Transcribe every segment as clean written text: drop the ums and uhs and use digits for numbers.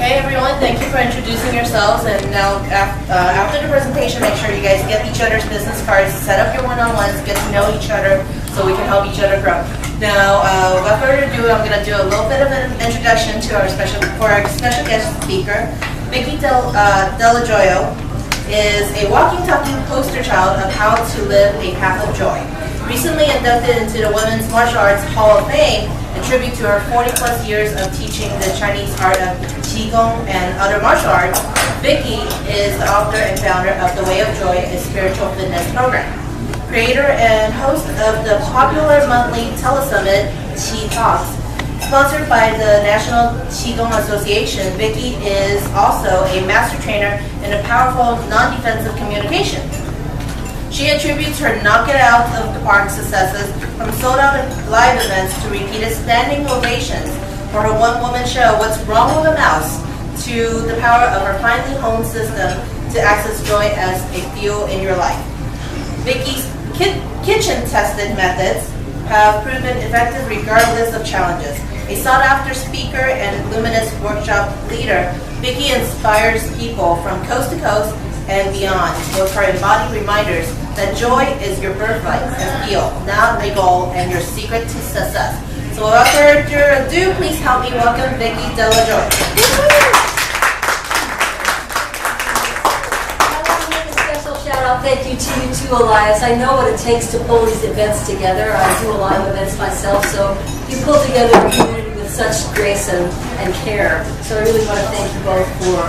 Okay, everyone, thank you for introducing yourselves. And now, after the presentation, make sure you guys get each other's business cards, set up your one-on-ones, get to know each other so we can help each other grow. Now, without further ado, I'm going to do a little bit of an introduction to our special guest speaker. Vicki Dello Joio is a walking, talking poster child of how to live a path of joy. Recently inducted into the Women's Martial Arts Hall of Fame, a tribute to her 40-plus years of teaching the Chinese art of Qigong and other martial arts, Vicki is the author and founder of The Way of Joy, a spiritual fitness program. Creator and host of the popular monthly telesummit, Qi Talks. Sponsored by the National Qigong Association, Vicki is also a master trainer in a powerful non-defensive communication. She attributes her knock-it-out of the park successes from sold-out live events to repeated standing ovations for her one-woman show, What's Wrong with a Mouse, to the power of her finely honed system to access joy as a fuel in your life. Vicki's kitchen-tested methods have proven effective regardless of challenges. A sought-after speaker and luminous workshop leader, Vicki inspires people from coast to coast and beyond with her embodied reminders that joy is your birthright, a feel, not a goal, and your secret to success. So without further ado, please help me welcome Vicki Dello Joio. I want to make a special shout out, thank you to you too, Elias. I know what it takes to pull these events together. I do a lot of events myself, so you pull together a community with such grace and care. So I really want to thank you both for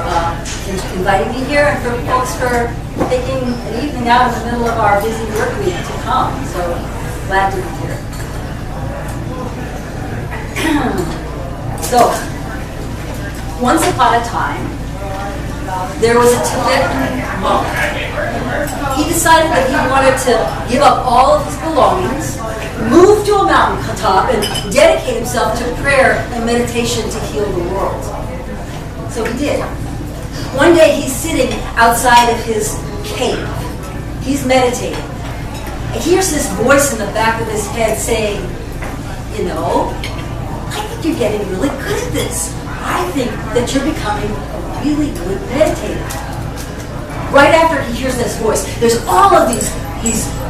inviting me here, and for folks for taking an evening out in the middle of our busy work week to come. So glad to be here. So, once upon a time, there was a Tibetan monk. He decided that he wanted to give up all of his belongings, move to a mountain top, and dedicate himself to prayer and meditation to heal the world. So he did. One day he's sitting outside of his cave. He's meditating. And he hears this voice in the back of his head saying, you know, I think you're getting really good at this. I think that you're becoming a really good meditator. Right after he hears this voice, there's all of these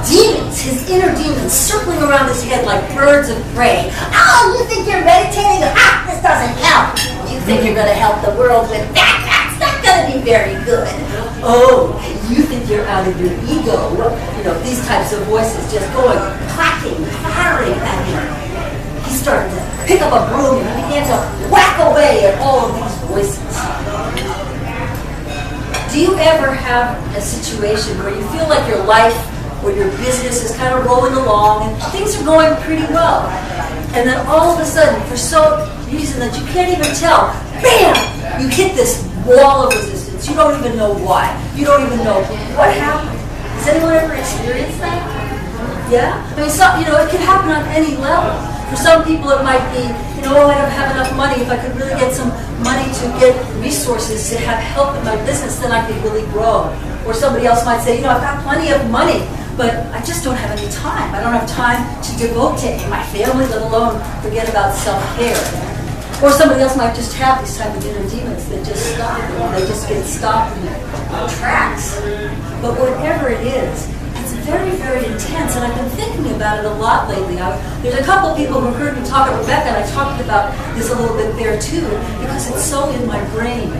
demons, his inner demons, circling around his head like birds of prey. Oh, you think you're meditating? Ah, this doesn't help. You think you're going to help the world with that? That's not going to be very good. Oh, you think you're out of your ego? You know, these types of voices just going, clacking, firing at him. He started to pick up a broom and he began to whack away at all of these voices. Do you ever have a situation where you feel like your life or your business is kind of rolling along and things are going pretty well, and then all of a sudden, for some reason that you can't even tell, bam, you hit this wall of resistance. You don't even know why. You don't even know what happened. Has anyone ever experienced that? Yeah? I mean, it can happen on any level. For some people it might be, oh, I don't have enough money. If I could really get some money to get resources to have help in my business, then I could really grow. Or somebody else might say, I've got plenty of money, but I just don't have any time. I don't have time to devote to my family, let alone forget about self-care. Or somebody else might just have these type of inner demons that just stop them. They just get stopped in their tracks. But whatever it is, it's very, very intense, and I've been thinking about it a lot lately. There's a couple people who heard me talk at Rebecca, and I talked about this a little bit there too, because it's so in my brain.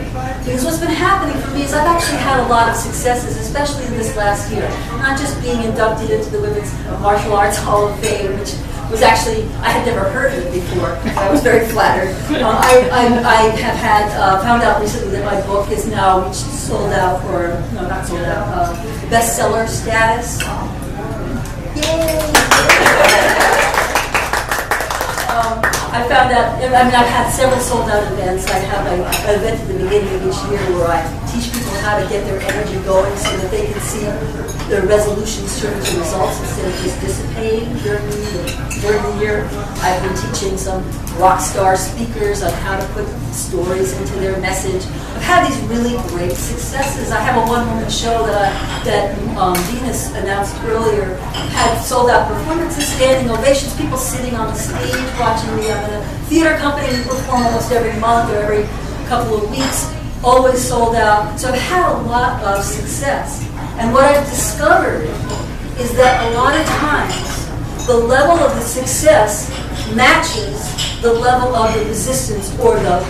Because what's been happening for me is I've actually had a lot of successes, especially in this last year. Not just being inducted into the Women's Martial Arts Hall of Fame, which was actually, I had never heard of it before. I was very flattered. I have found out recently that my book is now reached sold out, or no, not sold out, bestseller status. Yay! I found out, I've had several sold out events. I have an event at the beginning of each year where I teach people how to get their energy going so that they can see their resolutions turn into results instead of just dissipating during the year. I've been teaching some rock star speakers on how to put stories into their message. I've had these really great successes. I have a one-woman show that Venus announced earlier, had sold-out performances, standing ovations, people sitting on the stage watching me. I'm in a theater company. We perform almost every month or every couple of weeks, always sold out. So I've had a lot of success. And what I've discovered is that a lot of times the level of the success matches the level of the resistance or the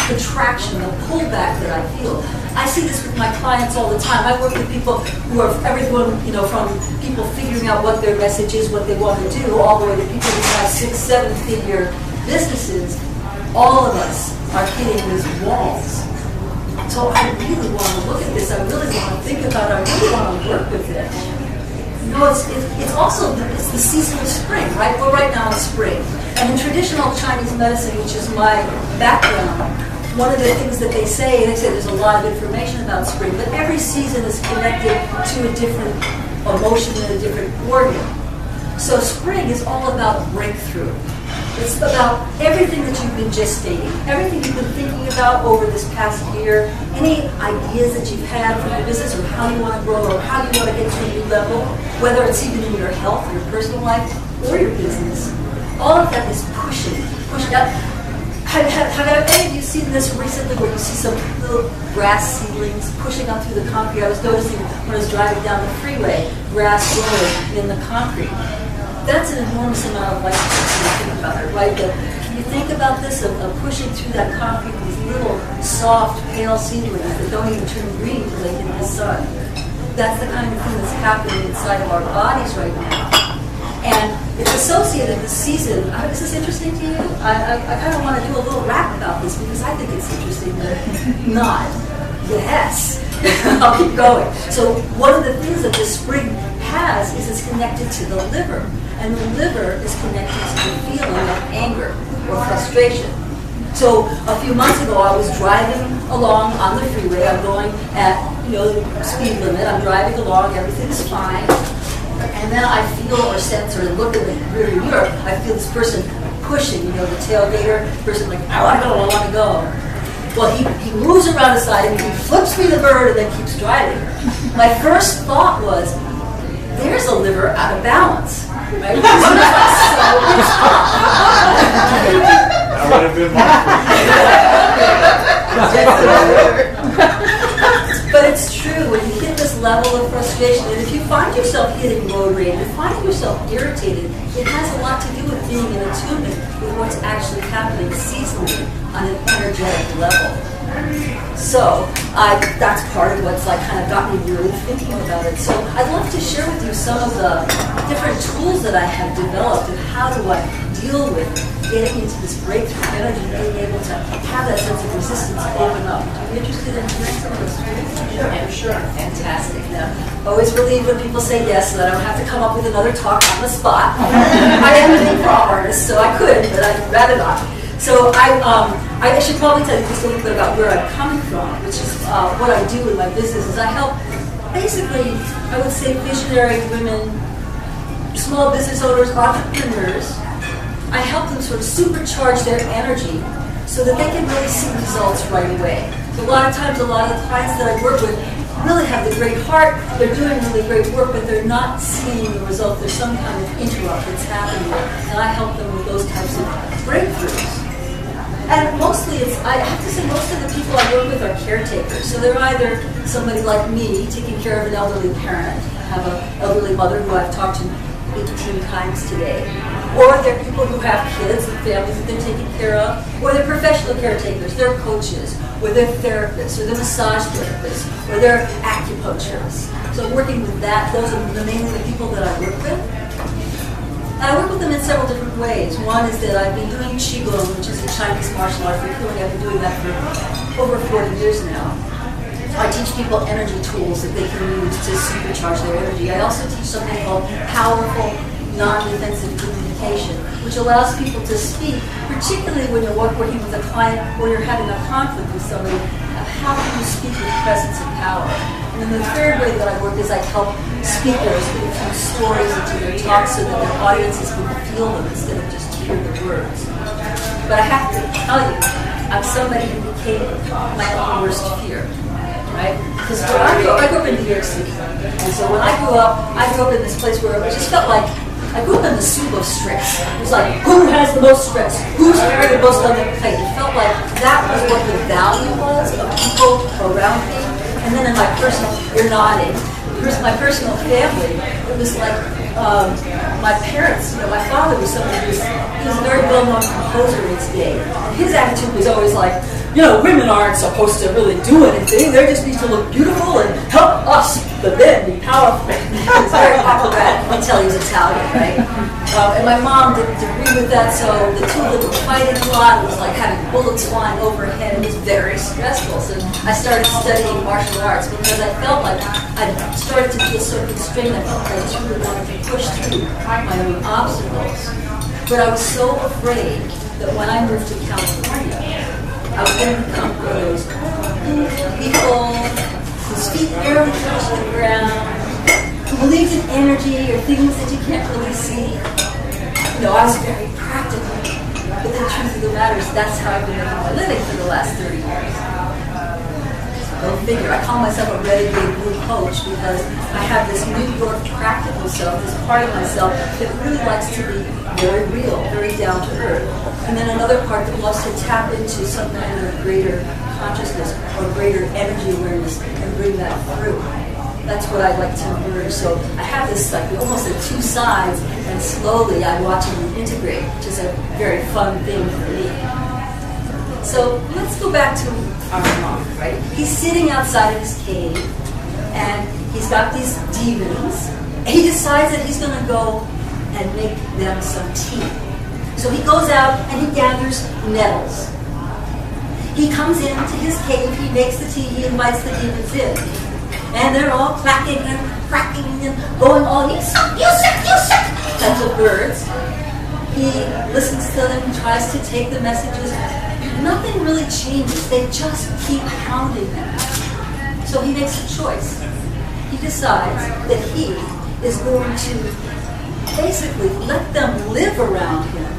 contraction, the pullback that I feel. I see this with my clients all the time. I work with people who are everyone, from people figuring out what their message is, what they want to do, all the way to people who have 6-7 figure businesses. All of us are hitting these walls. So I really want to look at this. I really want to think about it. I really want to work with it. It's also the season of spring, right? We're right now in spring. And in traditional Chinese medicine, which is my background, one of the things that they say there's a lot of information about spring, but every season is connected to a different emotion and a different organ. So spring is all about breakthrough. It's about everything that you've been gestating, everything you've been thinking about over this past year, any ideas that you've had for your business or how you want to grow or how you want to get to a new level, whether it's even in your health, your personal life, or your business. All of that is pushing up. Have any of you seen this recently where you see some little grass seedlings pushing up through the concrete? I was noticing when I was driving down the freeway, grass growing in the concrete. That's an enormous amount of life when you think about it, right? Can you think about this, of pushing through that concrete, these little soft, pale seedlings that don't even turn green until they hit the sun? That's the kind of thing that's happening inside of our bodies right now. And it's associated with the season. Is this interesting to you? I kind of want to do a little rap about this because I think it's interesting, but not. Yes. I'll keep going. So one of the things that the spring has is it's connected to the liver. And the liver is connected to the feeling of anger or frustration. So a few months ago, I was driving along on the freeway. I'm going at the speed limit. I'm driving along. Everything's fine. And then I feel or sense or look in the rear mirror. I feel this person pushing, the tailgater. Person like, I want to go. Well, he moves around the side and he flips me the bird and then keeps driving. My first thought was, there's a liver out of balance. Right? That would have been But it's true, when you hit this level of frustration, and if you find yourself hitting road rage, if you find yourself irritated, it has a lot to do with being in attunement with what's actually happening seasonally on an energetic level. So that's part of what's kind of got me really thinking about it. So I'd love to share with you some of the different tools that I have developed and how do I deal with getting into this breakthrough energy, being able to have that sense of resistance open up. Are you interested in hearing some of those tools? Yeah, sure. Fantastic. Now, always relieved when people say yes so that I don't have to come up with another talk on the spot. I am an improv artist, so I could, but I'd rather not. So I should probably tell you just a little bit about where I'm coming from, which is what I do in my business is I help basically, I would say, visionary women, small business owners, entrepreneurs. I help them sort of supercharge their energy so that they can really see results right away. So a lot of times, a lot of the clients that I work with really have the great heart, they're doing really great work, but they're not seeing the result. There's some kind of interrupt that's happening there, and I help them with those types of breakthroughs. And mostly I have to say, most of the people I work with are caretakers. So they're either somebody like me taking care of an elderly parent. I have an elderly mother who I've talked to 18 times today. Or they're people who have kids and families that they're taking care of. Or they're professional caretakers, they're coaches, or they're therapists, or they're massage therapists, or they're acupuncturists. So working with that, those are mainly the people that I work with. And I work with them in several different ways. One is that I've been doing Qigong, which is a Chinese martial art for healing. I've been doing that for over 40 years now. I teach people energy tools that they can use to supercharge their energy. I also teach something called powerful, non-defensive communication, which allows people to speak, particularly when you're working with a client or you're having a conflict with somebody. How can you speak with presence and power? And then the third way that I work is I help speakers infuse stories into their talks so that their audiences can feel them instead of just hear the words. But I have to tell you, I'm somebody who became my own worst fear, right? Because I grew up in New York City, and so when I grew up in this place where it just felt like I grew up in the soup of stress. It was like, who has the most stress? Who's carrying the most on their plate? It felt like that was what the value my personal, you're nodding, my personal family, it was like my parents, my father was someone he was a very well-known composer in his day. And his attitude was always like, women aren't supposed to really do anything. They just need to look beautiful and help us, the men, be powerful. It's very operatic until he's Italian, right? And my mom didn't agree with that, so the two of them were fighting a lot. It was like having bullets flying overhead. It was very stressful. So I started studying martial arts because I felt like I started to feel so constrained. I felt like I just really wanted to push through my own obstacles. But I was so afraid that when I moved to California, I was going to become one of those people whose feet barely touch the ground, who believes in energy or things that you can't really see. I was very practical. But the truth of the matter is that's how I've been making my living for the last 30 years. Go figure. I call myself a renegade blue coach because I have this New York practical self, this part of myself that really likes to be very real, very down to earth. And then another part that loves to tap into some kind of greater consciousness or greater energy awareness and bring that through. That's what I like to merge. So I have this like almost at two sides, and slowly I'm watching them integrate, which is a very fun thing for me. So let's go back to our monk, right? He's sitting outside of his cave, and he's got these demons, and he decides that he's going to go and make them some tea. So he goes out and he gathers nettles. He comes into his cave, he makes the tea, he invites the demons in. And they're all clacking and cracking and going all, you suck, types of birds. He listens to them, tries to take the messages. Nothing really changes. They just keep pounding him. So he makes a choice. He decides that he is going to basically let them live around him,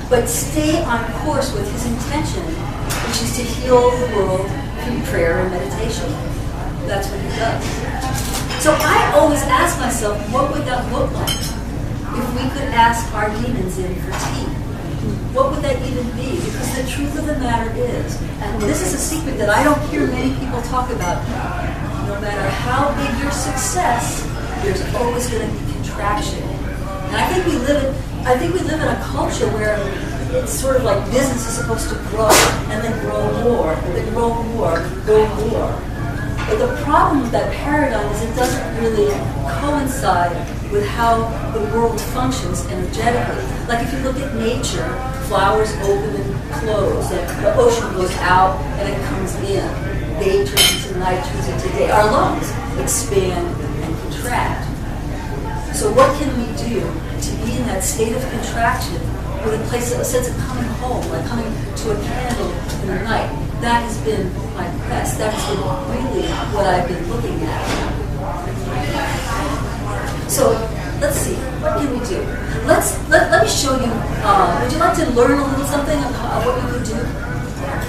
but stay on course with his intention, which is to heal the world through prayer and meditation. That's what he does. So I always ask myself, what would that look like if we could ask our demons in for tea? What would that even be? Because the truth of the matter is, and this is a secret that I don't hear many people talk about, no matter how big your success, there's always going to be contraction. And I think we live in a culture where it's sort of like business is supposed to grow and then grow more, and then grow more, grow more. But the problem with that paradigm is it doesn't really coincide with how the world functions energetically. Like if you look at nature, flowers open and close, the ocean goes out and it comes in. Day turns into night, turns into day. Our lungs expand and contract. So what can we do to be in that state of contraction with a sense of coming home, like coming to a candle in the night? That has been my quest. That has been really what I've been looking at. So let's see, what can we do? Let me show you. Would you like to learn a little something of what you could do?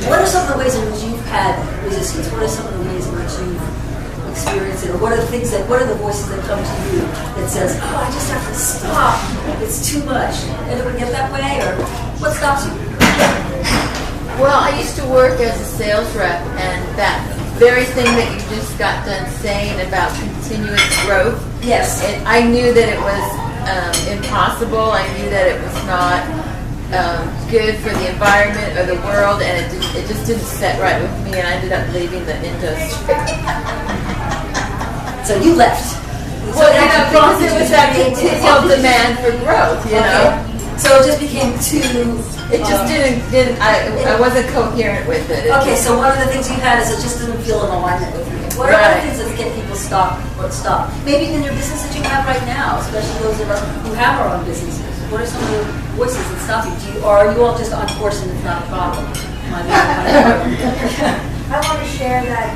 What are some of the ways in which you've had resistance? What are some of the ways in which you've experienced it? Or what are the voices that come to you that says, oh, I just have to stop. It's too much. Anyone get that way? Or what stops you? Well, I used to work as a sales rep, and that very thing that you just got done saying about continuous growth. Yes. I knew that it was impossible. I knew that it was not good for the environment or the world, and it just didn't set right with me, and I ended up leaving the industry. So you left. Well, because it was that continual demand for growth, you know. So it just became too... It just didn't I wasn't coherent with it. Okay, so one of the things you had is it just didn't feel in alignment with you. What are the things that get people stop? Maybe in your business that you have right now, especially those of us who have our own businesses. What are some of the voices that stop you? Or are you all just on course and it's not a problem? I want to share that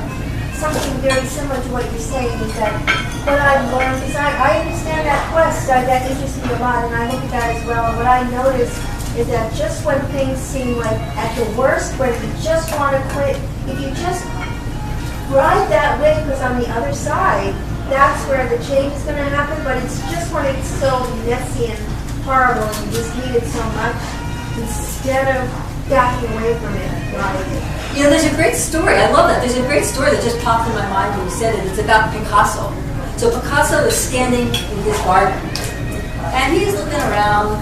something very similar to what you're saying is that what I've learned is I understand that quest, that interests me a lot, and I look at that as well. And what I notice is that just when things seem like at the worst, where you just want to quit, if you just ride that wave, because on the other side, that's where the change is going to happen. But it's just when it's so messy and horrible, and you just need it so much, instead of backing away from it. Right? You know, there's a great story. I love that. There's a great story that just popped in my mind when you said it. It's about Picasso. So Picasso is standing in his garden, and he's looking around,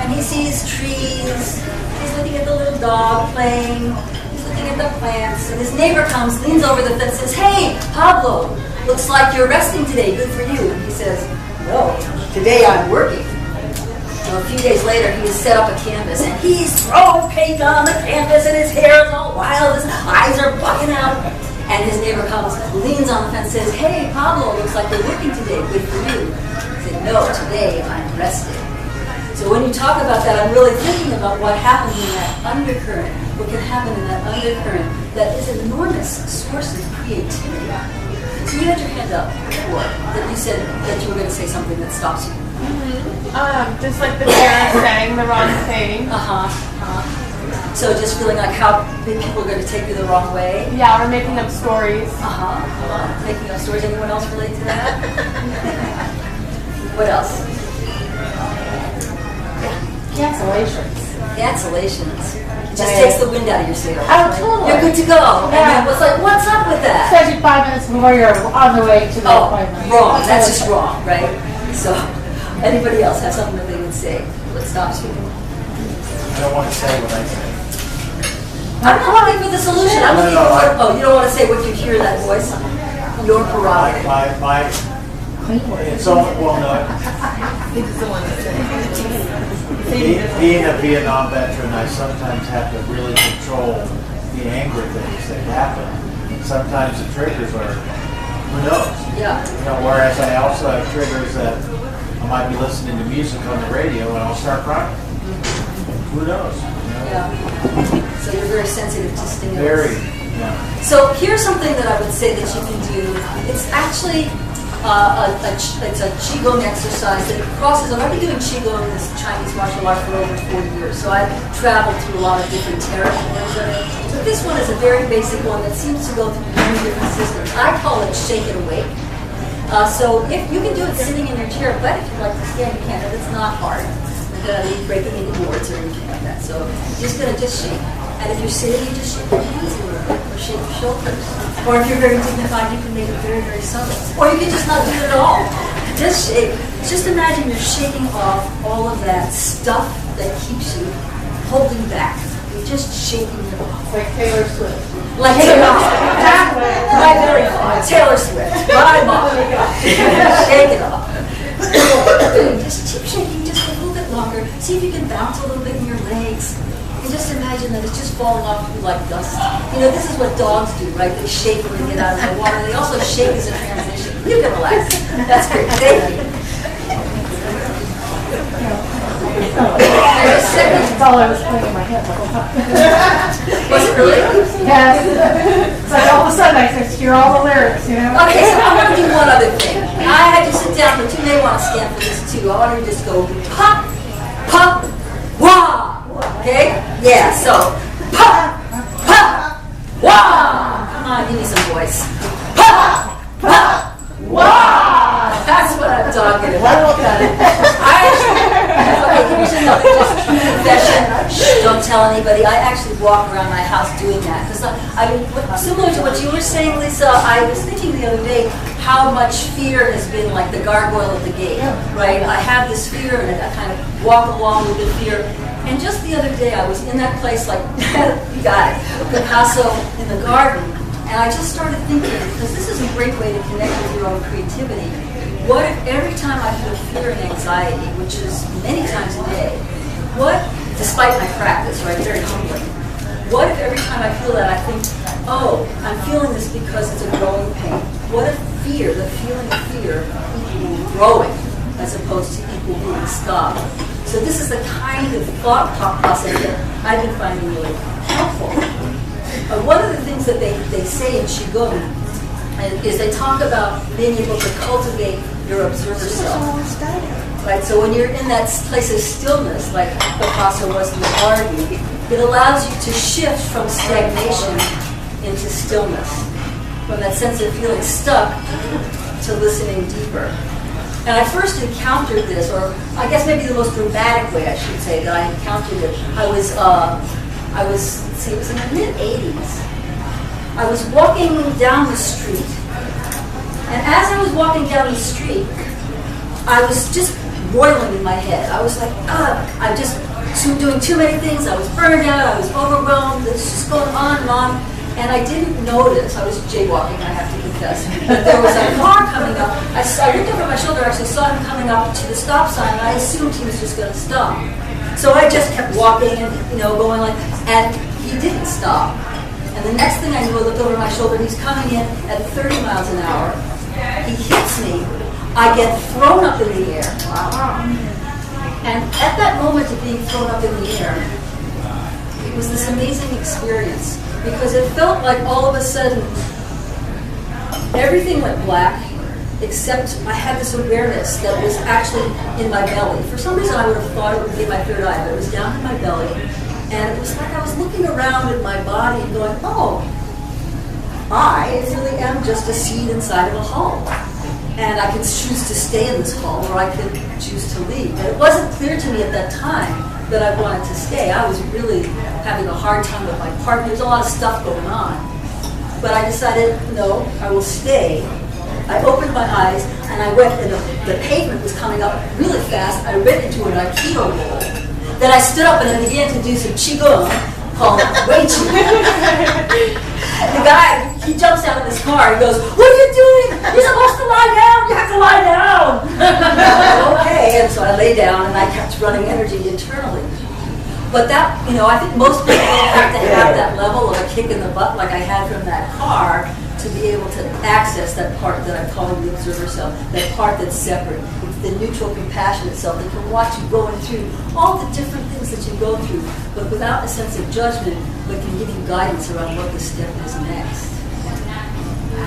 and he sees trees. He's looking at the little dog playing. He's looking at the plants, and his neighbor comes, leans over the fence, and says, "Hey, Pablo, looks like you're resting today. Good for you." And he says, "No, today I'm working." So a few days later, he has set up a canvas, and he's throwing paint on the canvas, and his hair is all wild, his eyes are bugging out. And his neighbor comes, leans on the fence, says, "Hey, Pablo, looks like you're working today. Good for you." He said, "No, today I'm resting." So when you talk about that, I'm really thinking about what happened in that undercurrent, what can happen in that undercurrent that is an enormous source of creativity. So you had your hand up before, that you said that you were going to say something that stops you. Just like the parents saying the wrong thing. So just feeling like how people are going to take you the wrong way. Yeah, or making up stories. Making up stories. Anyone else relate to that? What else? Cancellations. Cancellations. It just takes the wind out of your sails. Oh, Right? totally. You're good to go. And Yeah. then what's like, what's up with that? Especially 5 minutes before you're on the way to the appointment. Wrong. That's just wrong, right? So, anybody else have something that they would say? What stops you? I don't want to say what I say. I'm not looking for the solution. I'm looking for you don't want to say what you hear in that voice? Your prerogative. It's all, well, no. Being a Vietnam veteran, I sometimes have to really control the anger things that happen. Sometimes the triggers are, who knows? Yeah. You know, whereas I also have triggers that I might be listening to music on the radio and I'll start crying. Who knows? You know? Yeah. So you're very sensitive to stimulus. Very. Yeah. So here's something that I would say that you can do. It's actually it's a Qigong exercise that crosses. I've been doing Qigong, this Chinese martial art, for over 40 years. So I've traveled through a lot of different territories of it. But this one is a very basic one that seems to go through many different systems. I call it Shake It Awake. So if you can do it sitting in your chair, but if you'd like to stand, you can. If it's not hard. Breaking any boards or anything like that. So you're just going to just shake. And if you're sitting, you just shake your hands a little bit, or shake your shoulders. Or if you're very dignified, you can make it very, very subtle. Or you can just not do it at all. Just shake. Just imagine you're shaking off all of that stuff that keeps you holding back. You're just shaking it off. Like Taylor Swift. Like Taylor Swift. Right there. Taylor Swift. My mom. Shake it off. Just keep shaking just a little bit longer. See if you can bounce a little bit in your legs. And just imagine that it's just falling off you like dust. You know, this is what dogs do, right? They shake when they get out of the water. They also shake as a transition. You can relax. That's great. Thank you. There's a second. That's all I was putting in my head the whole time. Was it really? Yes. It's like all of a sudden I just hear all the lyrics, you know? Okay, so I want to do one other thing. I had to sit down, but you may want to scan for this too. I want to just go pop, pop, wah. Okay? Yeah, so pop, pop, wah. Come on, give me some voice. Pop, pop, wah. That's what I'm talking about. Here's another just confession. Shh, don't tell anybody. I actually walk around my house doing that. Because I mean, similar to what you were saying, Lisa, I was thinking the other day how much fear has been like the gargoyle at the gate, right? I have this fear and I kind of walk along with the fear. And just the other day, I was in that place like, you got it, Picasso in the garden. And I just started thinking, because this is a great way to connect with your own creativity, what if every time I feel fear and anxiety, which is many times a day, what, despite my practice, right, very humbling, what if every time I feel that I think, oh, I'm feeling this because it's a growing pain? What if fear, the feeling of fear, equal growing, as opposed to equal being stopped? So this is the kind of thought process that I've been finding really helpful. One of the things that they say in Qigong is they talk about being able to cultivate your observer self. Right? So when you're in that place of stillness, like Picasso was in the garden, it allows you to shift from stagnation into stillness, from that sense of feeling stuck to listening deeper. And I first encountered this, or I guess maybe the most dramatic way I should say that I encountered it. It was in the mid-'80s, I was walking down the street, and as I was walking down the street, I was just boiling in my head. I was like, I'm just doing too many things. I was burned out. I was overwhelmed. This is going on and on. And I didn't notice, I was jaywalking, I have to confess, that there was a car coming up. I looked over my shoulder, actually saw him coming up to the stop sign, and I assumed he was just going to stop. So I just kept walking and, going like, and he didn't stop. And the next thing I knew, I looked over my shoulder, he's coming in at 30 miles an hour. He hits me. I get thrown up in the air. Wow. And at that moment of being thrown up in the air, it was this amazing experience. Because it felt like all of a sudden, everything went black, except I had this awareness that was actually in my belly. For some reason, I would have thought it would be my third eye, but it was down in my belly. And it was like I was looking around at my body and going, oh, I really am just a seed inside of a hull. And I could choose to stay in this hull, or I could choose to leave. But it wasn't clear to me at that time that I wanted to stay. I was really having a hard time with my partner. There's a lot of stuff going on. But I decided, no, I will stay. I opened my eyes, and I went, and the pavement was coming up really fast. I went into an Aikido roll. Then I stood up and I began to do some Qigong called Wei Qi. The guy, he jumps out of his car and goes, what are you doing? You're supposed to lie down. You have to lie down. Okay, and so I lay down and I kept running energy internally. But that, I think most people have to have that level of a kick in the butt like I had from that car to be able to access that part that I call the observer self, that part that's separate. It's the neutral, compassionate self that can watch you going through all the different things that you go through, but without a sense of judgment, but can give you guidance around what the step is next.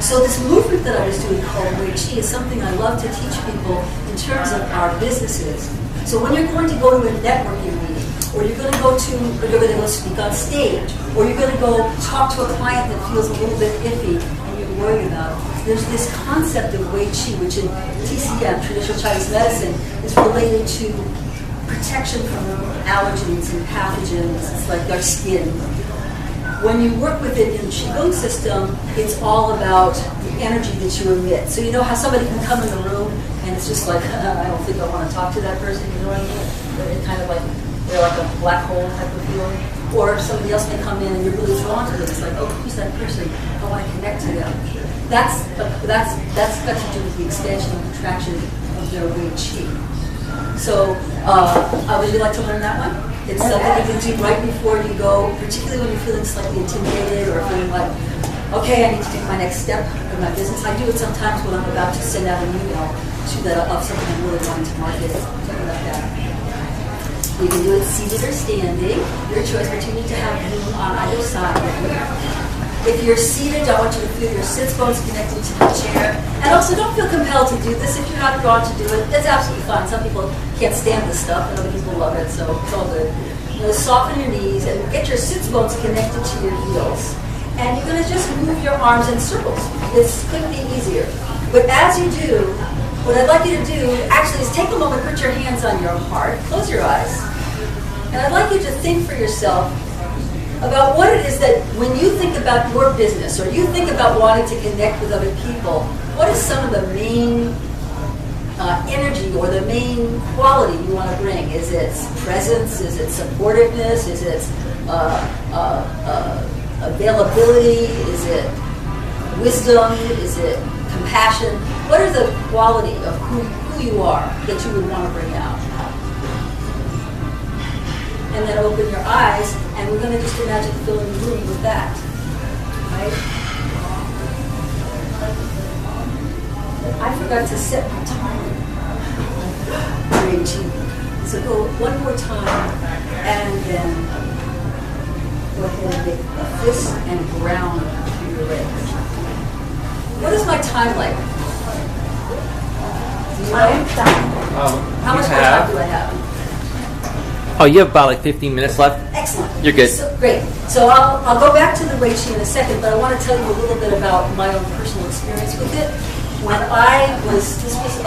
So this movement that I was doing called Wei Qi is something I love to teach people in terms of our businesses. So when you're going to go to a networking meeting, or you're going to go speak on stage, or you're going to go talk to a client that feels a little bit iffy and you're worried about it, there's this concept of Wei Qi, which in TCM, traditional Chinese medicine, is related to protection from allergens and pathogens. It's like our skin. When you work with it in the Qigong system, it's all about the energy that you emit. So you know how somebody can come in the room and it's just like, I don't think I want to talk to that person, you know what I mean? It's kind of like, they're like a black hole type of feeling. Or somebody else may come in and you're really drawn to them. It's like, oh, who's that person? I want to connect to them. That's got to do with the expansion and contraction of their Wei Qi. So, would you like to learn that one? It's something you can do right before you go, particularly when you're feeling slightly intimidated or feeling like, okay, I need to take my next step in my business. I do it sometimes when I'm about to send out an email of something I'm really wanting to market, something like that. You can do it seated or standing, your choice, but you need to have room on either side. If you're seated, I want you to feel your sits bones connected to the chair. And also, don't feel compelled to do this. If you're not drawn to do it, that's absolutely fine. Some people can't stand this stuff, and other people love it, so it's all good. Soften your knees and get your sits bones connected to your heels. And you're going to just move your arms in circles. This couldn't be easier. But as you do, what I'd like you to do actually is take a moment, put your hands on your heart, close your eyes, and I'd like you to think for yourself about what it is that when you think about your business or you think about wanting to connect with other people, what is some of the main energy or the main quality you want to bring? Is it presence? Is it supportiveness? Is it availability? Is it wisdom? Is it compassion? What are the quality of who you are that you would want to bring out? And then open your eyes, and we're going to just imagine filling the room with that. Right? I forgot to set my timer. Very cheap. So go one more time, and then go ahead and make a fist and ground through your legs. What is my time like? Do you know? How much more time do I have? Oh, you have about like 15 minutes left? Excellent. You're good. So, great. So I'll go back to the Wei Qi in a second, but I want to tell you a little bit about my own personal experience with it. When this was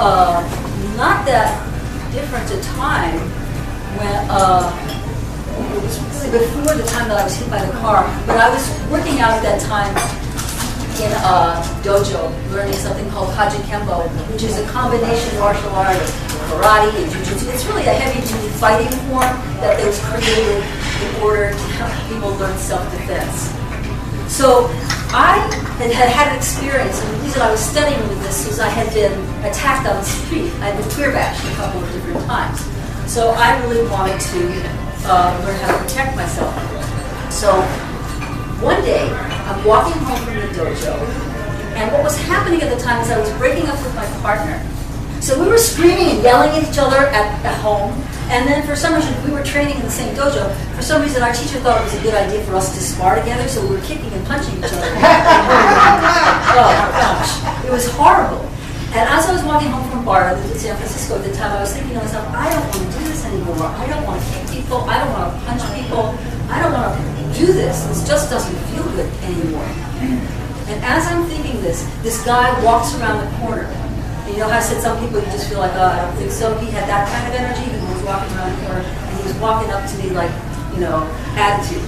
not that different a time when, it was really before the time that I was hit by the car, but I was working out at that time in a dojo learning something called Kaji Kembo, which is a combination martial art of karate and jiu-jitsu. It's really a heavy-duty fighting form that was created in order to help people learn self-defense. So I had an experience, and the reason I was studying with this was I had been attacked on the street. I had been queer bashed a couple of different times. So I really wanted to learn how to protect myself. So one day, I'm walking home from the dojo, and what was happening at the time is I was breaking up with my partner. So we were screaming and yelling at each other at home, and then for some reason, we were training in the same dojo. For some reason, our teacher thought it was a good idea for us to spar together, so we were kicking and punching each other. Oh gosh, it was horrible. And as I was walking home from bar in San Francisco at the time, I was thinking to myself, I don't want to do this anymore. I don't want to kick people. I don't want to punch people. I don't want to do this. This just doesn't feel good anymore. And as I'm thinking this guy walks around the corner. And you know how I said some people you just feel like, oh, I don't think so. He had that kind of energy. He was walking around the corner, and he was walking up to me like, attitude.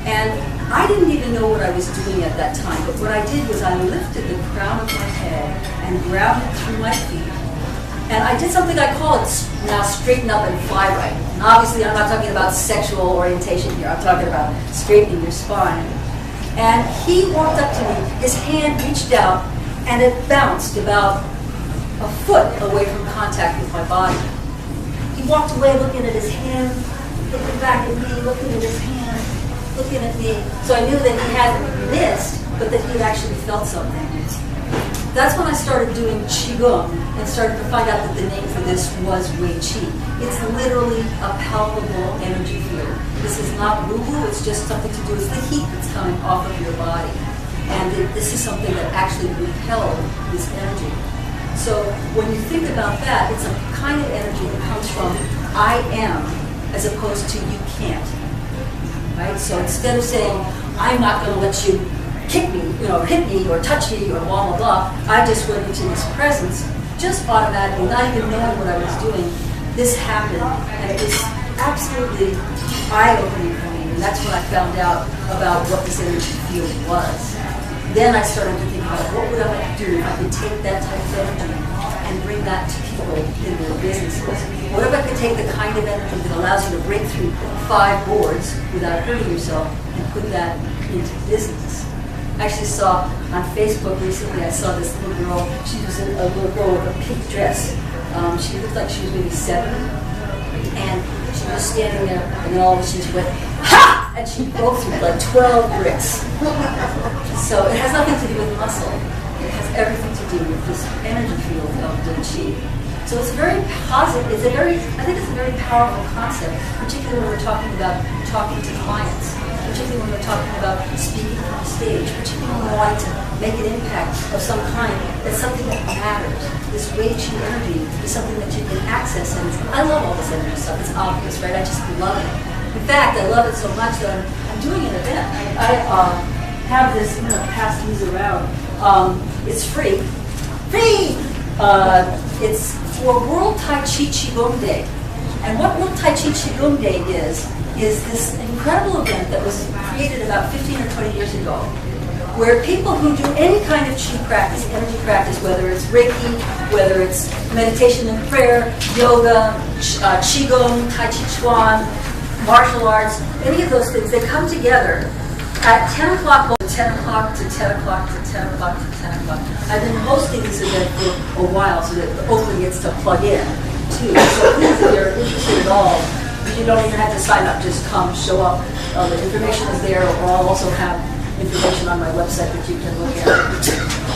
And I didn't even know what I was doing at that time, but what I did was I lifted the crown of my head and grounded through my feet. And I did something I call it now straighten up and fly right. And obviously, I'm not talking about sexual orientation here. I'm talking about straightening your spine. And he walked up to me. His hand reached out, and it bounced about a foot away from contact with my body. He walked away looking at his hand, looking back at me, looking at his hand, looking at me. So I knew that he hadn't missed, but that he had actually felt something. That's when I started doing Qigong and started to find out that the name for this was Wei Qi. It's literally a palpable energy field. This is not woo-woo, it's just something to do with the heat that's coming off of your body. And this is something that actually repelled this energy. So when you think about that, it's a kind of energy that comes from I am as opposed to you can't. Right? So instead of saying, I'm not going to let you kick me, hit me or touch me or blah, blah, blah, I just went into this presence, just automatically, not even knowing what I was doing. This happened, and it was absolutely eye-opening for me, and that's when I found out about what this energy field was. Then I started to think about what would I do if I could take that type of energy and bring that to people in their businesses. What if I could take the kind of energy that allows you to break through 5 boards without hurting yourself and put that into business? I actually saw on Facebook recently, I saw this little girl, she was a little girl with a pink dress. She looked like she was maybe 7, and she was standing there, and then all of a sudden she went, ha! And she broke through like 12 bricks. So it has nothing to do with muscle. It has everything to do with this energy field of the Qi. So it's very positive, I think it's a very powerful concept, particularly when we're talking about talking to clients. Particularly when we're talking about speaking on stage, particularly when we're wanting to make an impact of some kind, that's something that matters. This Wei Qi energy is something that you can access, and I love all this energy stuff. It's obvious, right? I just love it. In fact, I love it so much that I'm doing an event. I have this, pass these around. It's free. Free! It's for World Tai Chi Qigong Day. And what World Tai Chi Qigong Day is this incredible event that was created about 15 or 20 years ago, where people who do any kind of Qi practice, energy practice, whether it's Reiki, whether it's meditation and prayer, yoga, Qigong, Tai Chi Chuan, martial arts, any of those things, they come together at 10 o'clock to 10 o'clock to 10 o'clock to 10 o'clock to 10 o'clock. I've been hosting this event for a while so that Oakland gets to plug in, too. So please, if you're interested at all, you don't even have to sign up, just come, show up. The information is there, or I'll also have information on my website that you can look at.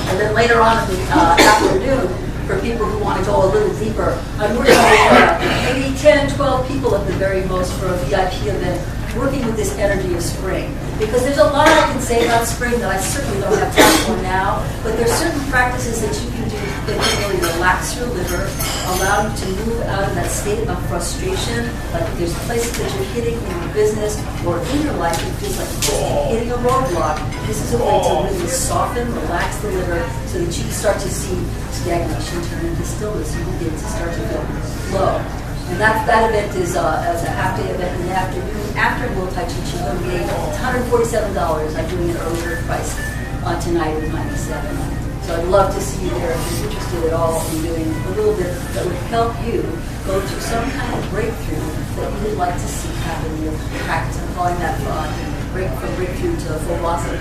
And then later on in the afternoon, for people who want to go a little deeper, I'm working with maybe 10, 12 people at the very most for a VIP event, working with this energy of spring. Because there's a lot I can say about spring that I certainly don't have time for now, but there's certain practices that you can do that can really relax your liver, allow you to move out of that state of frustration. Like if there's places that you're hitting in your business or in your life, it feels like you're hitting a roadblock. This is a way to really soften, relax the liver so that you can start to see stagnation turn into stillness and begin to start to feel flow. And that event is a half-day event in the afternoon after World Tai Chi Qigong Day. It's $147. I'm doing an early bird price. tonight with 97. So I'd love to see you there if you're interested at all in doing a little bit that would help you go through some kind of breakthrough that you would like to see happen in your practice. I'm calling that from breakthrough to full blossom.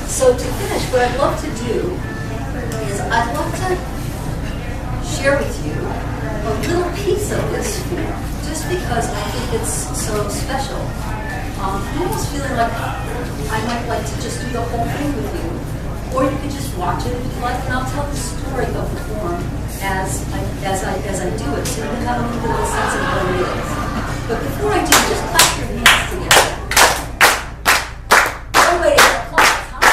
So to finish, what I'd love to do is I'd love to share with you a little piece of this form, just because I think it's so special. I'm almost feeling like I might like to just do the whole thing with you, or you could just watch it if you like, and I'll tell the story of the form as I do it, so you can have a little bit of a sense of what it is. But before I do, just clap your hands together. Oh wait, applause, huh?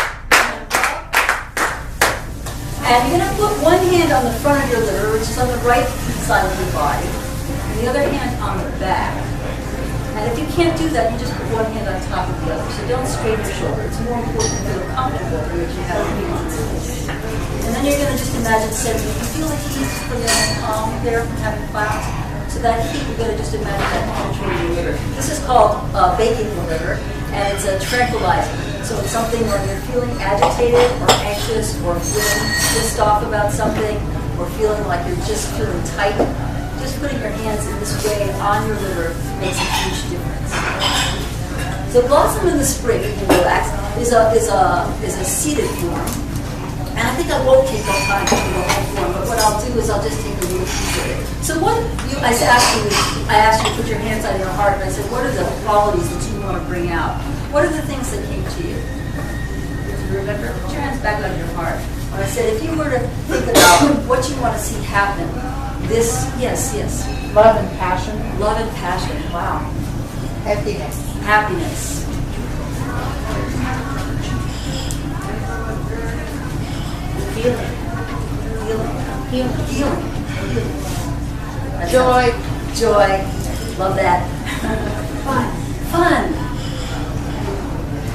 And you're going to put one hand on the front of your liver, which is on the right side of your body, and the other hand on the back. And if you can't do that, you just put one hand on top of the other. So don't strain your shoulder. It's more important to feel comfortable when you have your hands in place. And then you're going to just imagine sending, you feel the heat from the palm there from having clapped. So that heat, you're going to just imagine that penetrating your liver. This is called baking the liver, and it's a tranquilizer. So it's something when you're feeling agitated or anxious or feeling pissed off about something or feeling like you're just feeling tight, just putting your hands in this way on your liver makes a huge difference. So Blossom in the Spring, you can relax, is a seated form. And I think I won't take up time to do the whole form, but what I'll do is I'll just take a little piece of it. So I asked you to put your hands on your heart, and I said, what are the qualities that you want to bring out? What are the things that came to you? Do you remember? Put your hands back on your heart. And I said, if you were to think about what you want to see happen, yes. Love and passion. Love and passion, wow. Happiness. Happiness. Healing. Joy. Love that. Fun.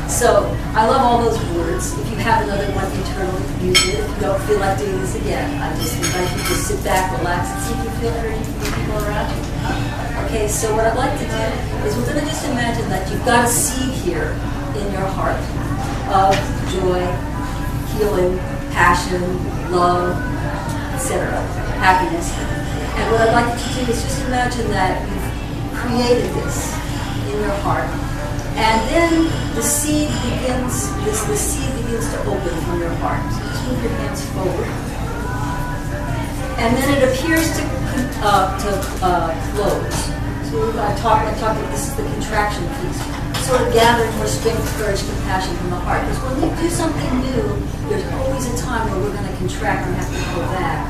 So, I love all those words. If you have another one internally, use it. If you don't feel like doing this again, I just invite you to sit back, relax, and see if you feel energy from the people around you. Okay, so what I'd like to do is we're going to just imagine that you've got a seed here in your heart of joy, healing, passion, love, etc., happiness. And what I'd like you to do is just imagine that you've created this in your heart. And then the seed begins to open from your heart. So just move your hands forward. And then it appears to close. So I talk like this is the contraction piece. Sort of gathering more strength, courage, compassion from the heart. Because when we do something new, there's always a time where we're going to contract and have to go back.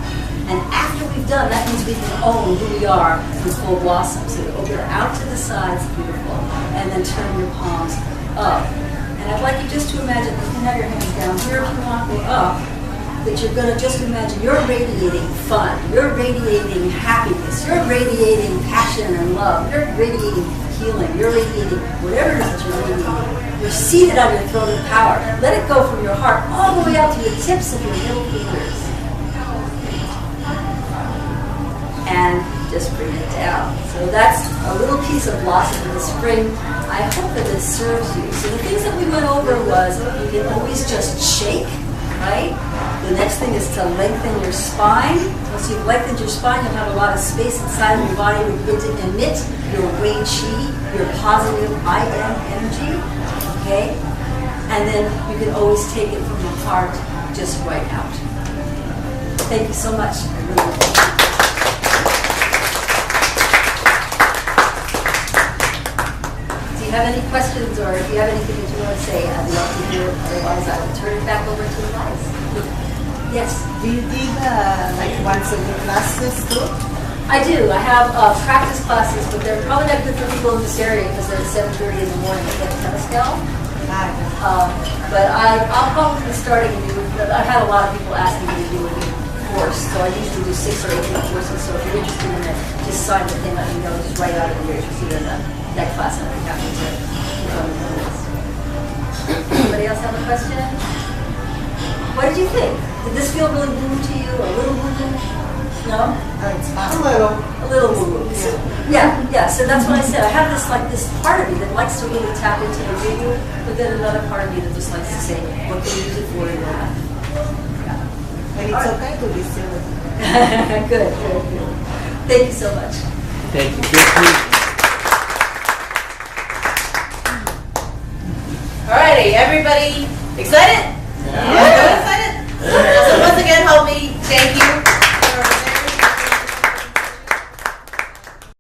And after we've done, that means we can own who we are in full blossom. So you open out to the sides, beautiful, and then turn your palms up. And I'd like you just to imagine, you can have your hands down here if you want, or up, that you're going to just imagine you're radiating fun, you're radiating happiness, you're radiating passion and love, you're radiating healing, you're radiating whatever it is that you're radiating. You're seated on your throne of power. Let it go from your heart all the way out to the tips of your middle fingers. And just bring it down. So that's a little piece of Blossom in the Spring. I hope that this serves you. So the things that we went over was you can always just shake, right? The next thing is to lengthen your spine. Once you've lengthened your spine, you'll have a lot of space inside of your body to begin to emit your Wei Qi, your positive I am energy, okay? And then you can always take it from the heart just right out. Thank you so much. I really appreciate it. Do you have any questions, or if you have anything that you want to say, I'd love to hear it. Otherwise, I will turn it back over to the guys. Yes? Do you give like once a week classes too? I do. I have practice classes, but they're probably not good for people in this area because they're at 7:30 in the morning at Temescal. But I'll probably be starting a new. I've had a lot of people asking me to do a new course, so I usually do 6 or 8 new courses. So if you're interested in it, just sign the thing. Let me know. Just write out if you're interested in that class, and I'd be happy to keep on the list. Anybody else have a question? What did you think? Did this feel really woo to you, or a little woo? No? Oh, it's fun. A little woo-woo. Yeah, so that's what I said. I have this part of me that likes to really tap into the woo-woo, but then another part of me that just likes to say, what can we use it for in life? But it's okay to be silly. Good. Thank you so much. Thank you. Vicki. Alrighty, everybody excited? Yeah.